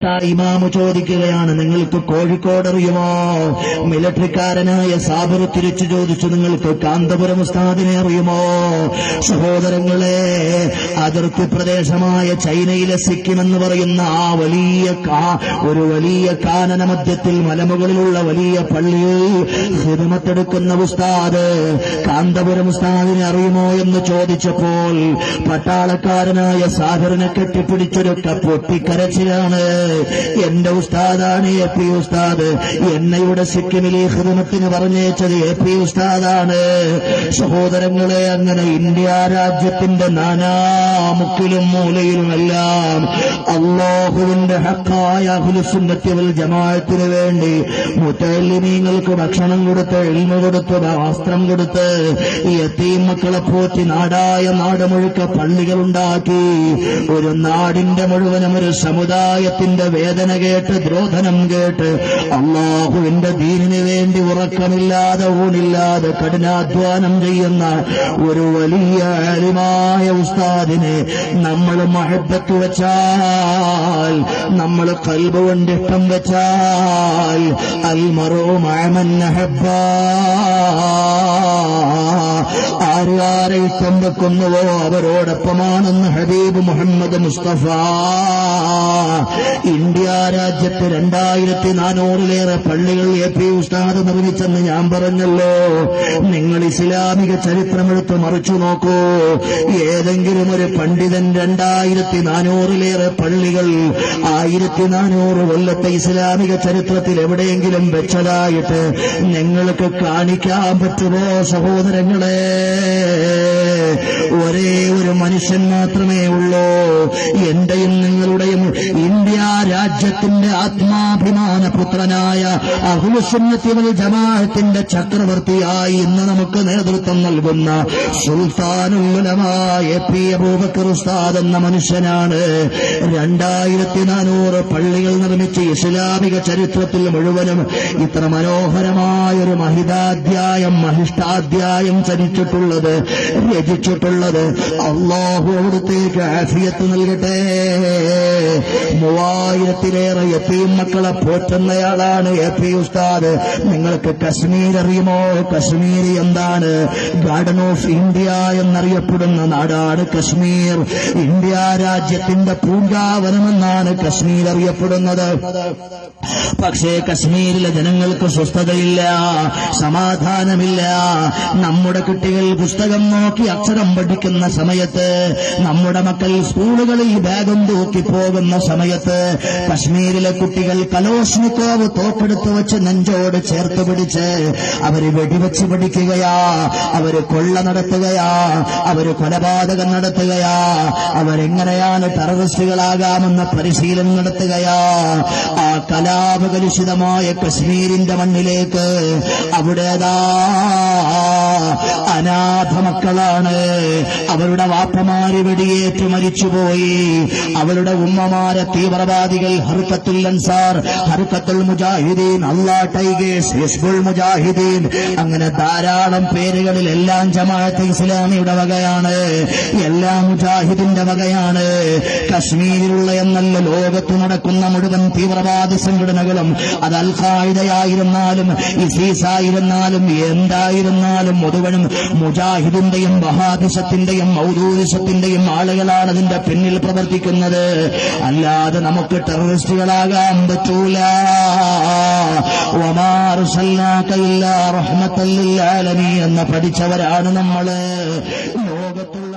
ഇമാമു ചോദിക്കുകയാണ്, നിങ്ങൾക്ക് കോഴിക്കോട് അറിയുമോ? മിലിറ്ററിക്കാരനായ സാബിർ തിരിച്ചു ചോദിച്ചു, നിങ്ങൾക്ക് കാന്തപുരം ഉസ്താദിനെ അറിയുമോ? സഹോദരങ്ങളെ, അതിർത്തി പ്രദേശമായ ചൈനയിലെ സിക്കിം എന്ന് പറയുന്ന ആ ഒരു വലിയ കാനന മധ്യത്തിൽ മലമുകളിലുള്ള വലിയ പള്ളിയിൽ ഖിദ്മത്തെടുക്കുന്ന ഉസ്താദ് കാന്തപുരം ഉസ്താദിനെ അറിയുമോ എന്ന് ചോദിച്ചപ്പോൾ പട്ടാളക്കാരനായ സാബിറിനെ കെട്ടിപ്പിടിച്ചൊരു പൊട്ടിക്കരച്ചിലാണ്. എന്റെ ഉസ്താദാണ് AP ഉസ്താദ്, എന്നെയുടെ സിക്കിമിലെ ഖിദ്മത്തിന് പറഞ്ഞേച്ചത് AP ഉസ്താദാണ്. സഹോദരങ്ങളെ, അങ്ങനെ ഇന്ത്യ രാജ്യത്തിന്റെ നാനാമുക്കിലും മൂലയിലുമെല്ലാം അല്ലാഹുവിന്റെ ഹഖായ അഹ്ലുസുന്നത്തി വൽ ജമാഅത്തിന് വേണ്ടി മുതഅല്ലിമീങ്ങൾക്ക് ഭക്ഷണം കൊടുത്ത്, ഇൽമു കൊടുത്ത്, വസ്ത്രം കൊടുത്ത്, യതീം മക്കളെ പോറ്റി നാടായ നാട് മുഴുക്ക പള്ളികളുണ്ടാക്കി ഒരു നാടിന്റെ മുഴുവനും ഒരു സമുദായത്തിന്റെ വേദന കേട്ട്, ദ്രോധനം കേട്ട്, അല്ലാഹുവിന്റെ ദീനിന് വേണ്ടി ഉറക്കമില്ലാതെ ഊണില്ലാതെ കഠിനാധ്വാനം ചെയ്യുന്ന ഒരു വലിയ ആലിമായ ഉസ്താദിനെ നമ്മൾ മഹബ്ബത്ത് വെച്ചാൽ, നമ്മൾ ഖൽബ് കൊണ്ട് ഇഷ്ടം വെച്ചാൽ, അൽ മർഉ മഅ മൻ അഹബ്ബ, ആരെ ഇഷ്ടം വെക്കുന്നുവോ അവരോടൊപ്പമാണെന്ന് ഹബീബ് മുഹമ്മദ് മുസ്തഫ. ഇന്ത്യ രാജ്യത്ത് 2400-ലേറെ പള്ളികൾ AP ഉസ്താദ് നിർമ്മിച്ചെന്ന് ഞാൻ പറഞ്ഞല്ലോ. നിങ്ങൾ ഇസ്ലാമിക ചരിത്രമെടുത്ത് മറിച്ചു നോക്കൂ. ഏതെങ്കിലും ഒരു പണ്ഡിതൻ 2400-ലേറെ പള്ളികൾ 1400 കൊല്ലത്തെ ഇസ്ലാമിക ചരിത്രത്തിൽ എവിടെയെങ്കിലും വെച്ചതായിട്ട് നിങ്ങൾക്ക് കാണിക്കാൻ പറ്റുമോ? സഹോദരങ്ങളെ, ഒരേ ഒരു മനുഷ്യൻ മാത്രമേ ഉള്ളൂ. എന്റെയും നിങ്ങളുടെയും ഇന്ത്യ രാജ്യത്തിന്റെ ആത്മാഭിമാന പുത്രനായ അഹ്ലുസുന്നത്തി വൽ ജമാഅത്തിന്റെ ചക്രവർത്തിയായി ഇന്ന് നമുക്ക് നേതൃത്വം നൽകുന്ന സുൽത്താനുൽ ഉലമാ AP അബൂബക്കർ ഉസ്താദ് എന്ന മനുഷ്യനാണ് 2400 പള്ളികൾ നിർമ്മിച്ച് ഇസ്ലാമിക ചരിത്രത്തിൽ മുഴുവനും ഇത്ര മനോഹരമായൊരു മഹിഷ്ടാധ്യായം ചരിച്ചിട്ടുള്ളത്, രചിച്ചിട്ടുള്ളത്. അല്ലാഹു അവിടുത്തേക്ക് ആഫിയത്ത് നൽകട്ടെ. 3000-ലേറെ യതീം മക്കളെ പോറ്റുന്നയാളാണ് AP ഉസ്താദ്. നിങ്ങൾക്ക് കശ്മീർ അറിയുമോ? കശ്മീർ എന്താണ്? ഗാർഡൻ ഓഫ് ഇന്ത്യ എന്നറിയപ്പെടുന്ന നാടാണ് കശ്മീർ. ഇന്ത്യ രാജ്യത്തിന്റെ പൂങ്കാവനമെന്നാണ് കശ്മീർ അറിയപ്പെടുന്നത്. പക്ഷേ കശ്മീരിലെ ജനങ്ങൾക്ക് സ്വസ്ഥതയില്ല, സമാധാനമില്ല. നമ്മുടെ കുട്ടികൾ പുസ്തകം നോക്കി അക്ഷരം പഠിക്കുന്ന സമയത്ത്, നമ്മുടെ മക്കൾ സ്കൂളുകളിൽ ബാഗും തൂക്കി പോകുന്ന സമയത്ത് കശ്മീരിലെ കുട്ടികൾ കലോഷ്നിക്കോവ് തോക്കെടുത്ത് വെച്ച് നെഞ്ചോട് ചേർത്ത് പിടിച്ച് അവര് വെടിവെച്ച് പഠിക്കുകയാ, അവര് കൊള്ള നടത്തുകയാ, അവര് കൊലപാതകം നടത്തുകയാ, അവരെങ്ങനെയാണ് ടെററിസ്റ്റുകളാകാമെന്ന പരിശീലനം നടത്തുകയാ. ആ കലാപകലുഷിതമായ കശ്മീരിന്റെ മണ്ണിലേക്ക് അവിടേതാ അനാഥ മക്കളാണ്. അവരുടെ വാപ്പമാര് വെടിയേറ്റ് മരിച്ചുപോയി. അവരുടെ ഉമ്മമാരെ തീവ്രവാദികൾ ഹർക്കത്തുൽ അൻസാർ, ഹർക്കത്തുൽ മുജാഹിദീൻ, അല്ലാഹ് ടൈഗേഴ്സ്, ഹിസ്ബുൾ മുജാഹിദീൻ, അങ്ങനെ ധാരാളം പേരുകളിൽ എല്ലാം ജമാഅത്തെ ഇസ്ലാമിയുടെ വകയാണ്, എല്ലാം മുജാഹിദിന്റെ വകയാണ്. കശ്മീരിലുള്ള എന്നല്ല, ലോകത്ത് നടക്കുന്ന മുഴുവൻ തീവ്രവാദി സംഘടനകളും, അത് അൽ ഖായിദയായിരുന്നാലും ഇസീസ് ആയിരുന്നാലും എന്തായിരുന്നാലും മുഴുവനും മുജാഹിദിന്റെയും വഹാബിസത്തിന്റെയും മൗദൂദിസത്തിന്റെയും ആളുകളാണ് അതിന്റെ പിന്നിൽ പ്രവർത്തിക്കുന്നത്. അല്ലാതെ നമുക്ക് ടെററിസ്റ്റുകളാകാൻ പറ്റൂല. വമാ അർസൽനാക ഇല്ലാ റഹ്മത്തൽ ലിൽ ആലമീൻ എന്ന് പഠിച്ചവരാണ് നമ്മള്. ലോകത്തുള്ള